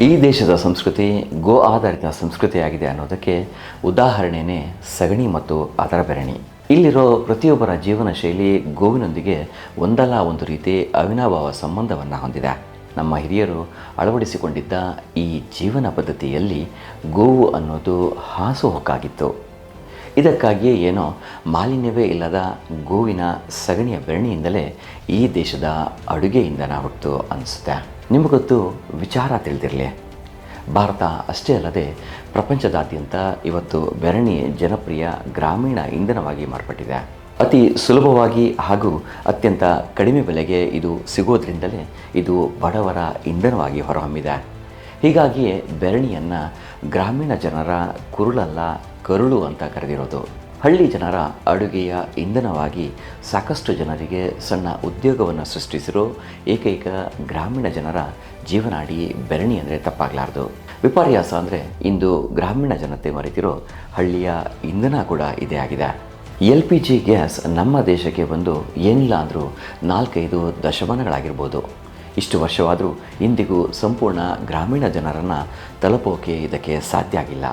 ಈ ದೇಶದ ಸಂಸ್ಕೃತಿ ಗೋ ಆಧಾರಿತ ಸಂಸ್ಕೃತಿಯಾಗಿದೆ ಅನ್ನೋದಕ್ಕೆ ಉದಾಹರಣೆಯೇ ಸಗಣಿ ಮತ್ತು ಅದರ ಬೆರಣಿ. ಇಲ್ಲಿರೋ ಪ್ರತಿಯೊಬ್ಬರ ಜೀವನ ಶೈಲಿ ಗೋವಿನೊಂದಿಗೆ ಒಂದಲ್ಲ ಒಂದು ರೀತಿ ಅವಿನಾಭಾವ ಸಂಬಂಧವನ್ನು ಹೊಂದಿದೆ. ನಮ್ಮ ಹಿರಿಯರು ಅಳವಡಿಸಿಕೊಂಡಿದ್ದ ಈ ಜೀವನ ಪದ್ಧತಿಯಲ್ಲಿ ಗೋವು ಅನ್ನೋದು ಹಾಸುಹೊಕ್ಕಾಗಿತ್ತು. ಇದಕ್ಕಾಗಿಯೇ ಏನೋ ಮಾಲಿನ್ಯವೇ ಇಲ್ಲದ ಗೋವಿನ ಸಗಣಿಯ ಬೆರಣಿಯಿಂದಲೇ ಈ ದೇಶದ ಅಡುಗೆ ಇಂಧನ ಹುಟ್ಟಿತು ಅನಿಸುತ್ತೆ. ನಿಮಗೊತ್ತು ವಿಚಾರ ತಿಳಿದಿರಲಿ, ಭಾರತ ಅಷ್ಟೇ ಅಲ್ಲದೆ ಪ್ರಪಂಚದಾದ್ಯಂತ ಇವತ್ತು ಬೆರಣಿ ಜನಪ್ರಿಯ ಗ್ರಾಮೀಣ ಇಂಧನವಾಗಿ ಮಾರ್ಪಟ್ಟಿದೆ. ಅತಿ ಸುಲಭವಾಗಿ ಹಾಗೂ ಅತ್ಯಂತ ಕಡಿಮೆ ಬೆಲೆಗೆ ಇದು ಸಿಗೋದ್ರಿಂದಲೇ ಇದು ಬಡವರ ಇಂಧನವಾಗಿ ಹೊರಹೊಮ್ಮಿದೆ. ಹೀಗಾಗಿಯೇ ಬೆರಣಿಯನ್ನು ಗ್ರಾಮೀಣ ಜನರ ಕುರುಳಲ್ಲ ಕರುಳು ಅಂತ ಕರೆದಿರೋದು. ಹಳ್ಳಿ ಜನರ ಅಡುಗೆಯ ಇಂಧನವಾಗಿ ಸಾಕಷ್ಟು ಜನರಿಗೆ ಸಣ್ಣ ಉದ್ಯೋಗವನ್ನು ಸೃಷ್ಟಿಸಿರೋ ಏಕೈಕ ಗ್ರಾಮೀಣ ಜನರ ಜೀವನಾಡಿ ಬೆರಣಿ ಅಂದರೆ ತಪ್ಪಾಗಲಾರ್ದು. ವಿಪರ್ಯಾಸ ಅಂದರೆ ಇಂದು ಗ್ರಾಮೀಣ ಜನತೆ ಮರೆತಿರೋ ಹಳ್ಳಿಯ ಇಂಧನ ಕೂಡ ಇದೇ ಆಗಿದೆ. LPG ಗ್ಯಾಸ್ ನಮ್ಮ ದೇಶಕ್ಕೆ ಬಂದು ಏನಿಲ್ಲ ಅಂದರೂ 4-5 ದಶಮಾನಗಳಾಗಿರ್ಬೋದು. ಇಷ್ಟು ವರ್ಷವಾದರೂ ಇಂದಿಗೂ ಸಂಪೂರ್ಣ ಗ್ರಾಮೀಣ ಜನರನ್ನು ತಲುಪೋಕೆ ಇದಕ್ಕೆ ಸಾಧ್ಯ ಆಗಿಲ್ಲ.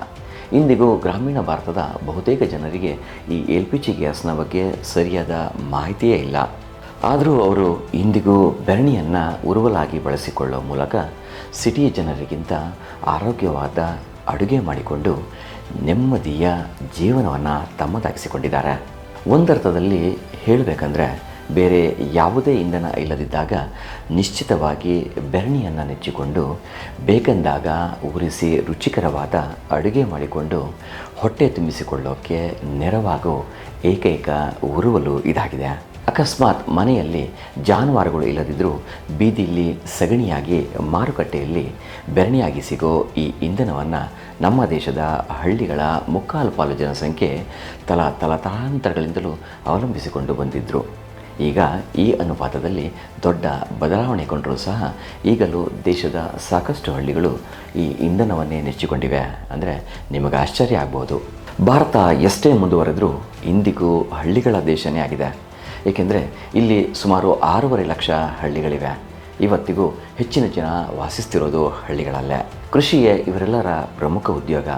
ಇಂದಿಗೂ ಗ್ರಾಮೀಣ ಭಾರತದ ಬಹುತೇಕ ಜನರಿಗೆ ಈ LPG ಗ್ಯಾಸ್ನ ಬಗ್ಗೆ ಸರಿಯಾದ ಮಾಹಿತಿಯೇ ಇಲ್ಲ. ಆದರೂ ಅವರು ಇಂದಿಗೂ ಬೆರಣಿಯನ್ನು ಉರುವಲಾಗಿ ಬಳಸಿಕೊಳ್ಳುವ ಮೂಲಕ ಸಿಟಿ ಜನರಿಗಿಂತ ಆರೋಗ್ಯವಾದ ಅಡುಗೆ ಮಾಡಿಕೊಂಡು ನೆಮ್ಮದಿಯ ಜೀವನವನ್ನು ತಮ್ಮದಾಗಿಸಿಕೊಂಡಿದ್ದಾರೆ. ಒಂದರ್ಥದಲ್ಲಿ ಹೇಳಬೇಕಂದ್ರೆ ಬೇರೆ ಯಾವುದೇ ಇಂಧನ ಇಲ್ಲದಿದ್ದಾಗ ನಿಶ್ಚಿತವಾಗಿ ಬೆರಣಿಯನ್ನು ನೆಚ್ಚಿಕೊಂಡು ಬೇಕೆಂದಾಗ ಉರಿಸಿ ರುಚಿಕರವಾದ ಅಡುಗೆ ಮಾಡಿಕೊಂಡು ಹೊಟ್ಟೆ ತುಂಬಿಸಿಕೊಳ್ಳೋಕ್ಕೆ ನೆರವಾಗೋ ಏಕೈಕ ಉರುವಲು ಇದಾಗಿದೆ. ಅಕಸ್ಮಾತ್ ಮನೆಯಲ್ಲಿ ಜಾನುವಾರುಗಳು ಇಲ್ಲದಿದ್ದರೂ ಬೀದಿಯಲ್ಲಿ ಸಗಣಿಯಾಗಿ ಮಾರುಕಟ್ಟೆಯಲ್ಲಿ ಬೆರಣಿಯಾಗಿ ಸಿಗೋ ಈ ಇಂಧನವನ್ನು ನಮ್ಮ ದೇಶದ ಹಳ್ಳಿಗಳ ಮುಕ್ಕಾಲು ಪಾಲು ಜನಸಂಖ್ಯೆ ತಲಾಂತರಗಳಿಂದಲೂ ಅವಲಂಬಿಸಿಕೊಂಡು ಬಂದಿದ್ದರು. ಈಗ ಈ ಅನುಪಾತದಲ್ಲಿ ದೊಡ್ಡ ಬದಲಾವಣೆ ಕೊಂಡರೂ ಸಹ ಈಗಲೂ ದೇಶದ ಸಾಕಷ್ಟು ಹಳ್ಳಿಗಳು ಈ ಇಂಧನವನ್ನೇ ನೆಚ್ಚಿಕೊಂಡಿವೆ ಅಂದರೆ ನಿಮಗೆ ಆಶ್ಚರ್ಯ ಆಗ್ಬೋದು. ಭಾರತ ಎಷ್ಟೇ ಮುಂದುವರೆದರೂ ಇಂದಿಗೂ ಹಳ್ಳಿಗಳ ದೇಶನೇ ಆಗಿದೆ. ಏಕೆಂದರೆ ಇಲ್ಲಿ ಸುಮಾರು 6.5 ಲಕ್ಷ ಹಳ್ಳಿಗಳಿವೆ. ಇವತ್ತಿಗೂ ಹೆಚ್ಚಿನ ಜನ ವಾಸಿಸ್ತಿರೋದು ಹಳ್ಳಿಗಳಲ್ಲೇ. ಕೃಷಿಯೇ ಇವರೆಲ್ಲರ ಪ್ರಮುಖ ಉದ್ಯೋಗ.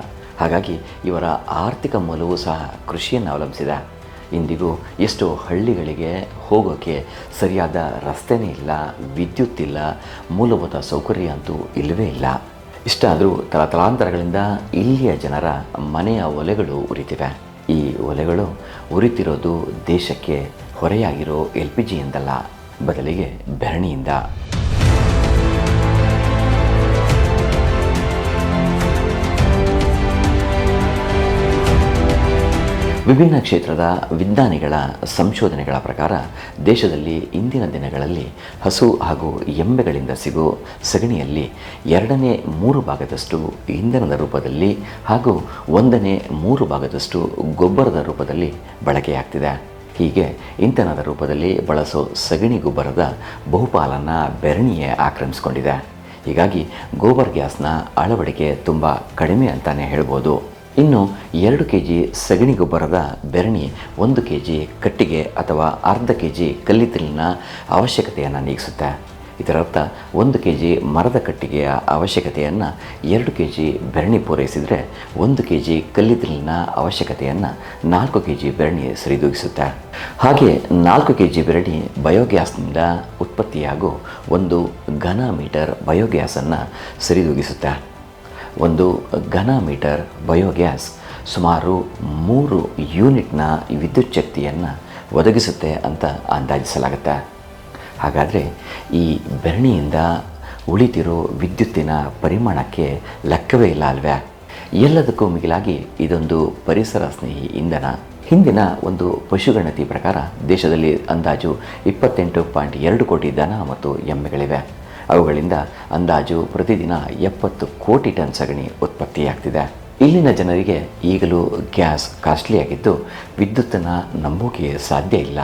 ಹಾಗಾಗಿ ಇವರ ಆರ್ಥಿಕ ಮೂಲವೂ ಸಹ ಕೃಷಿಯನ್ನು ಅವಲಂಬಿಸಿದೆ. ಇಂದಿಗೂ ಎಷ್ಟೋ ಹಳ್ಳಿಗಳಿಗೆ ಹೋಗೋಕ್ಕೆ ಸರಿಯಾದ ರಸ್ತೆನೇ ಇಲ್ಲ, ವಿದ್ಯುತ್ ಇಲ್ಲ, ಮೂಲಭೂತ ಸೌಕರ್ಯ ಅಂತೂ ಇಲ್ಲವೇ ಇಲ್ಲ. ಇಷ್ಟಾದರೂ ತಲಾಂತರಗಳಿಂದ ಇಲ್ಲಿಯ ಜನರ ಮನೆಯ ಒಲೆಗಳು ಉರಿತಿವೆ. ಈ ಒಲೆಗಳು ಉರಿತಿರೋದು ದೇಶಕ್ಕೆ ಹೊರೆಯಾಗಿರೋ LPG ಇಂದಲ್ಲ, ಬದಲಿಗೆ ಬೆರಣಿಯಿಂದ. ವಿಭಿನ್ನ ಕ್ಷೇತ್ರದ ವಿಜ್ಞಾನಿಗಳ ಸಂಶೋಧನೆಗಳ ಪ್ರಕಾರ ದೇಶದಲ್ಲಿ ಇಂದಿನ ದಿನಗಳಲ್ಲಿ ಹಸು ಹಾಗೂ ಎಮ್ಮೆಗಳಿಂದ ಸಿಗೋ ಸಗಣಿಯಲ್ಲಿ 2/3 ಭಾಗದಷ್ಟು ಇಂಧನದ ರೂಪದಲ್ಲಿ ಹಾಗೂ 1/3 ಭಾಗದಷ್ಟು ಗೊಬ್ಬರದ ರೂಪದಲ್ಲಿ ಬಳಕೆಯಾಗ್ತಿದೆ. ಹೀಗೆ ಇಂಧನದ ರೂಪದಲ್ಲಿ ಬಳಸೋ ಸಗಣಿ ಗೊಬ್ಬರದ ಬಹುಪಾಲನ್ನು ಬೆರಣಿಯೇ ಆಕ್ರಮಿಸಿಕೊಂಡಿದೆ. ಹೀಗಾಗಿ ಗೋಬರ್ ಗ್ಯಾಸ್ನ ಅಳವಡಿಕೆ ತುಂಬ ಕಡಿಮೆ ಅಂತಲೇ ಹೇಳ್ಬೋದು. ಇನ್ನು 2 kg ಸಗಣಿ ಗೊಬ್ಬರದ ಬೆರಣಿ 1 kg ಕಟ್ಟಿಗೆ ಅಥವಾ ಅರ್ಧ kg ಕಲ್ಲಿದ್ದಲಿನ ಅವಶ್ಯಕತೆಯನ್ನು ನೀಗಿಸುತ್ತೆ. ಇದರರ್ಥ 1 kg ಮರದ ಕಟ್ಟಿಗೆಯ ಅವಶ್ಯಕತೆಯನ್ನು 2 kg ಬೆರಣಿ ಪೂರೈಸಿದರೆ 1 kg ಕಲ್ಲಿದ್ದಲಿನ ಅವಶ್ಯಕತೆಯನ್ನು 4 kg ಬೆರಣಿ ಸರಿದೂಗಿಸುತ್ತೆ. ಹಾಗೆ 4 kg ಬೆರಣಿ ಬಯೋಗ್ಯಾಸ್ನಿಂದ ಉತ್ಪತ್ತಿಯಾಗೋ 1 ಘನ ಮೀಟರ್ ಬಯೋಗ್ಯಾಸನ್ನು ಸರಿದೂಗಿಸುತ್ತೆ. 1 ಘನ ಮೀಟರ್ ಬಯೋಗ್ಯಾಸ್ ಸುಮಾರು 3 ಯೂನಿಟ್ನ ವಿದ್ಯುತ್ ಶಕ್ತಿಯನ್ನು ಒದಗಿಸುತ್ತೆ ಅಂತ ಅಂದಾಜಿಸಲಾಗುತ್ತೆ. ಹಾಗಾದರೆ ಈ ಬೆರಣಿಯಿಂದ ಉಳಿತಿರೋ ವಿದ್ಯುತ್ತಿನ ಪರಿಮಾಣಕ್ಕೆ ಲೆಕ್ಕವೇ ಇಲ್ಲ ಅಲ್ವೇ? ಎಲ್ಲದಕ್ಕೂ ಮಿಗಿಲಾಗಿ ಇದೊಂದು ಪರಿಸರ ಸ್ನೇಹಿ ಇಂಧನ. ಹಿಂದಿನ ಒಂದು ಪಶುಗಣತಿ ಪ್ರಕಾರ ದೇಶದಲ್ಲಿ ಅಂದಾಜು 28.2 ಕೋಟಿ ದನ ಮತ್ತು ಎಮ್ಮೆಗಳಿವೆ. ಅವುಗಳಿಂದ ಅಂದಾಜು ಪ್ರತಿದಿನ 70 ಕೋಟಿ ಟನ್ ಸಗಣಿ ಉತ್ಪತ್ತಿಯಾಗ್ತಿದೆ. ಇಲ್ಲಿನ ಜನರಿಗೆ ಈಗಲೂ ಗ್ಯಾಸ್ ಕಾಸ್ಟ್ಲಿಯಾಗಿದ್ದು ವಿದ್ಯುತ್ತನ್ನು ನಂಬೋಕೆ ಸಾಧ್ಯ ಇಲ್ಲ.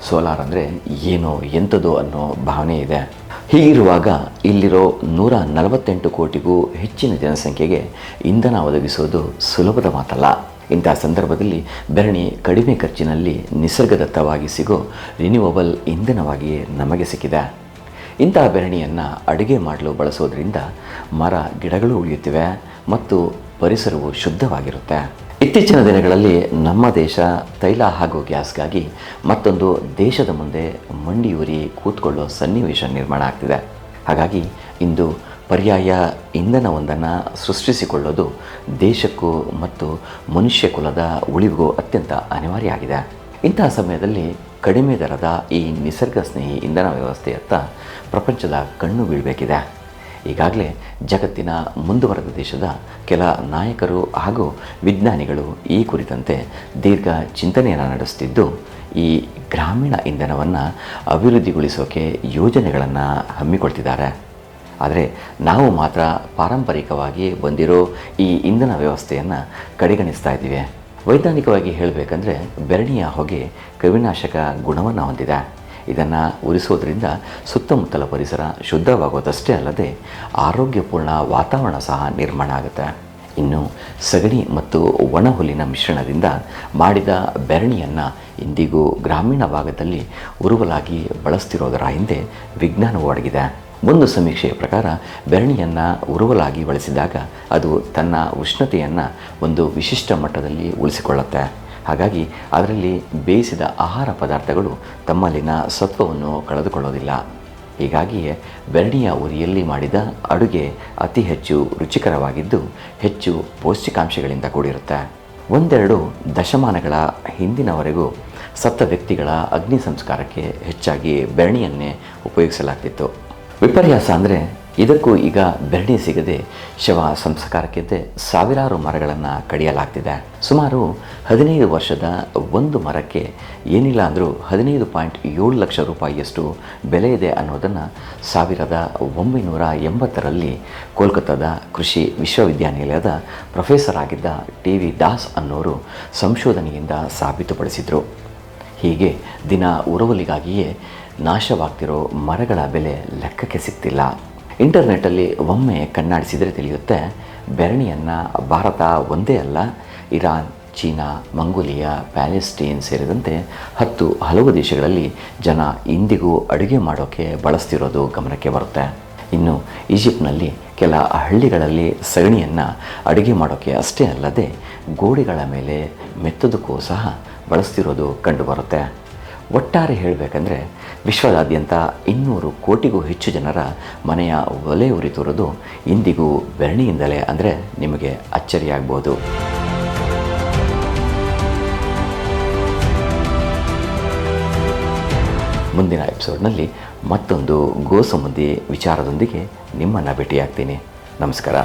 ಸೋಲಾರ್ ಅಂದರೆ ಏನೋ ಎಂಥದೋ ಅನ್ನೋ ಭಾವನೆ ಇದೆ. ಹೀಗಿರುವಾಗ ಇಲ್ಲಿರೋ 148 ಕೋಟಿಗೂ ಹೆಚ್ಚಿನ ಜನಸಂಖ್ಯೆಗೆ ಇಂಧನ ಒದಗಿಸೋದು ಸುಲಭದ ಮಾತಲ್ಲ. ಇಂಥ ಸಂದರ್ಭದಲ್ಲಿ ಬೆರಣಿ ಕಡಿಮೆ ಖರ್ಚಿನಲ್ಲಿ ನಿಸರ್ಗದತ್ತವಾಗಿ ಸಿಗೋ ರಿನ್ಯೂವಬಲ್ ಇಂಧನವಾಗಿ ನಮಗೆ ಸಿಕ್ಕಿದೆ. ಇಂತಹ ಬೆರಣಿಯನ್ನು ಅಡುಗೆ ಮಾಡಲು ಬಳಸೋದ್ರಿಂದ ಮರ ಗಿಡಗಳು ಉಳಿಯುತ್ತಿವೆ ಮತ್ತು ಪರಿಸರವು ಶುದ್ಧವಾಗಿರುತ್ತೆ. ಇತ್ತೀಚಿನ ದಿನಗಳಲ್ಲಿ ನಮ್ಮ ದೇಶ ತೈಲ ಹಾಗೂ ಗ್ಯಾಸ್ಗಾಗಿ ಮತ್ತೊಂದು ದೇಶದ ಮುಂದೆ ಮಂಡಿಯೂರಿ ಕೂತ್ಕೊಳ್ಳೋ ಸನ್ನಿವೇಶ ನಿರ್ಮಾಣ ಆಗ್ತಿದೆ. ಹಾಗಾಗಿ ಇಂದು ಪರ್ಯಾಯ ಇಂಧನವೊಂದನ್ನು ಸೃಷ್ಟಿಸಿಕೊಳ್ಳೋದು ದೇಶಕ್ಕೂ ಮತ್ತು ಮನುಷ್ಯ ಕುಲದ ಉಳಿವಿಗೂ ಅತ್ಯಂತ ಅನಿವಾರ್ಯ ಆಗಿದೆ. ಇಂತಹ ಸಮಯದಲ್ಲಿ ಕಡಿಮೆ ದರದ ಈ ನಿಸರ್ಗ ಸ್ನೇಹಿ ಇಂಧನ ವ್ಯವಸ್ಥೆಯತ್ತ ಪ್ರಪಂಚದ ಕಣ್ಣು ಬೀಳಬೇಕಿದೆ. ಈಗಾಗಲೇ ಜಗತ್ತಿನ ಮುಂದುವರೆದ ದೇಶದ ಕೆಲ ನಾಯಕರು ಹಾಗೂ ವಿಜ್ಞಾನಿಗಳು ಈ ಕುರಿತಂತೆ ದೀರ್ಘ ಚಿಂತನೆಯನ್ನು ನಡೆಸುತ್ತಿದ್ದು, ಈ ಗ್ರಾಮೀಣ ಇಂಧನವನ್ನು ಅಭಿವೃದ್ಧಿಗೊಳಿಸೋಕೆ ಯೋಜನೆಗಳನ್ನು ಹಮ್ಮಿಕೊಳ್ತಿದ್ದಾರೆ. ಆದರೆ ನಾವು ಮಾತ್ರ ಪಾರಂಪರಿಕವಾಗಿ ಬಂದಿರೋ ಈ ಇಂಧನ ವ್ಯವಸ್ಥೆಯನ್ನು ಕಡೆಗಣಿಸ್ತಾ ಇದ್ದೀವಿ. ವೈಜ್ಞಾನಿಕವಾಗಿ ಹೇಳಬೇಕಂದ್ರೆ ಬೆರಣಿಯ ಹೊಗೆ ಕ್ರಿಮಿನಾಶಕ ಗುಣವನ್ನು ಹೊಂದಿದೆ. ಇದನ್ನು ಉರಿಸೋದ್ರಿಂದ ಸುತ್ತಮುತ್ತಲ ಪರಿಸರ ಶುದ್ಧವಾಗೋದಷ್ಟೇ ಅಲ್ಲದೆ ಆರೋಗ್ಯಪೂರ್ಣ ವಾತಾವರಣ ಸಹ ನಿರ್ಮಾಣ ಆಗುತ್ತೆ. ಇನ್ನು ಸಗಣಿ ಮತ್ತು ಒಣ ಹುಲ್ಲಿನ ಮಿಶ್ರಣದಿಂದ ಮಾಡಿದ ಬೆರಣಿಯನ್ನು ಇಂದಿಗೂ ಗ್ರಾಮೀಣ ಭಾಗದಲ್ಲಿ ಉರುವಲಾಗಿ ಬಳಸ್ತಿರೋದರ ಹಿಂದೆ ವಿಜ್ಞಾನವೂ ಅಡಗಿದೆ. ಒಂದು ಸಮೀಕ್ಷೆಯ ಪ್ರಕಾರ ಬೆರಣಿಯನ್ನು ಉರುವಲಾಗಿ ಬಳಸಿದಾಗ ಅದು ತನ್ನ ಉಷ್ಣತೆಯನ್ನು ಒಂದು ವಿಶಿಷ್ಟ ಮಟ್ಟದಲ್ಲಿ ಉಳಿಸಿಕೊಳ್ಳುತ್ತೆ. ಹಾಗಾಗಿ ಅದರಲ್ಲಿ ಬೇಯಿಸಿದ ಆಹಾರ ಪದಾರ್ಥಗಳು ತಮ್ಮಲ್ಲಿನ ಸತ್ವವನ್ನು ಕಳೆದುಕೊಳ್ಳೋದಿಲ್ಲ. ಹೀಗಾಗಿಯೇ ಬೆರಣಿಯ ಉರಿಯಲ್ಲಿ ಮಾಡಿದ ಅಡುಗೆ ಅತಿ ಹೆಚ್ಚು ರುಚಿಕರವಾಗಿದ್ದು ಹೆಚ್ಚು ಪೌಷ್ಟಿಕಾಂಶಗಳಿಂದ ಕೂಡಿರುತ್ತೆ. ಒಂದೆರಡು ದಶಮಾನಗಳ ಹಿಂದಿನವರೆಗೂ ಸತ್ತ ವ್ಯಕ್ತಿಗಳ ಅಗ್ನಿ ಸಂಸ್ಕಾರಕ್ಕೆ ಹೆಚ್ಚಾಗಿ ಬೆರಣಿಯನ್ನೇ ಉಪಯೋಗಿಸಲಾಗ್ತಿತ್ತು. ವಿಪರ್ಯಾಸ ಅಂದರೆ ಇದಕ್ಕೂ ಈಗ ಬೆರಡಿ ಸಿಗದೆ ಶವ ಸಂಸ್ಕಾರಕ್ಕಿಂತ ಸಾವಿರಾರು ಮರಗಳನ್ನು ಕಡಿಯಲಾಗ್ತಿದೆ. ಸುಮಾರು 15 ವರ್ಷದ ಒಂದು ಮರಕ್ಕೆ ಏನಿಲ್ಲ ಅಂದರೂ 15.7 ಲಕ್ಷ ರೂಪಾಯಿಯಷ್ಟು ಬೆಲೆ ಇದೆ ಅನ್ನೋದನ್ನು 1980ರಲ್ಲಿ ಕೋಲ್ಕತ್ತಾದ ಕೃಷಿ ವಿಶ್ವವಿದ್ಯಾನಿಲಯದ ಪ್ರೊಫೆಸರ್ ಆಗಿದ್ದ ಟಿ.ವಿ. ದಾಸ್ ಅನ್ನೋರು ಸಂಶೋಧನೆಯಿಂದ ಸಾಬೀತುಪಡಿಸಿದರು. ಹೀಗೆ ದಿನ ಉರುವಲಿಗಾಗಿಯೇ ನಾಶವಾಗ್ತಿರೋ ಮರಗಳ ಬೆಲೆ ಲೆಕ್ಕಕ್ಕೆ ಸಿಗ್ತಿಲ್ಲ. ಇಂಟರ್ನೆಟ್ಟಲ್ಲಿ ಒಮ್ಮೆ ಕಣ್ಣಾಡಿಸಿದರೆ ತಿಳಿಯುತ್ತೆ, ಬೆರಣಿಯನ್ನು ಭಾರತ ಒಂದೇ ಅಲ್ಲ, ಇರಾನ್, ಚೀನಾ, ಮಂಗೋಲಿಯಾ, ಪ್ಯಾಲೆಸ್ಟೈನ್ ಸೇರಿದಂತೆ ಹಲವು ದೇಶಗಳಲ್ಲಿ ಜನ ಇಂದಿಗೂ ಅಡುಗೆ ಮಾಡೋಕ್ಕೆ ಬಳಸ್ತಿರೋದು ಗಮನಕ್ಕೆ ಬರುತ್ತೆ. ಇನ್ನು ಈಜಿಪ್ಟ್ನಲ್ಲಿ ಕೆಲ ಹಳ್ಳಿಗಳಲ್ಲಿ ಸಗಣಿಯನ್ನು ಅಡುಗೆ ಮಾಡೋಕ್ಕೆ ಅಷ್ಟೇ ಅಲ್ಲದೆ ಗೋಡೆಗಳ ಮೇಲೆ ಮೆತ್ತೋದಕ್ಕೂ ಸಹ ಬಳಸ್ತಿರೋದು ಕಂಡುಬರುತ್ತೆ. ಒಟ್ಟಾರೆ ಹೇಳಬೇಕಂದ್ರೆ ವಿಶ್ವದಾದ್ಯಂತ 200 ಕೋಟಿಗೂ ಹೆಚ್ಚು ಜನರ ಮನೆಯ ಒಲೆ ಉರಿತಿರೋದು ಇಂದಿಗೂ ಬೆರಣಿಯಿಂದಲೇ ಅಂದರೆ ನಿಮಗೆ ಅಚ್ಚರಿಯಾಗ್ಬೋದು. ಮುಂದಿನ ಎಪಿಸೋಡ್ನಲ್ಲಿ ಮತ್ತೊಂದು ಗೋಸಂಬಂಧಿ ವಿಚಾರದೊಂದಿಗೆ ನಿಮ್ಮನ್ನು ಭೇಟಿಯಾಗ್ತೀನಿ. ನಮಸ್ಕಾರ.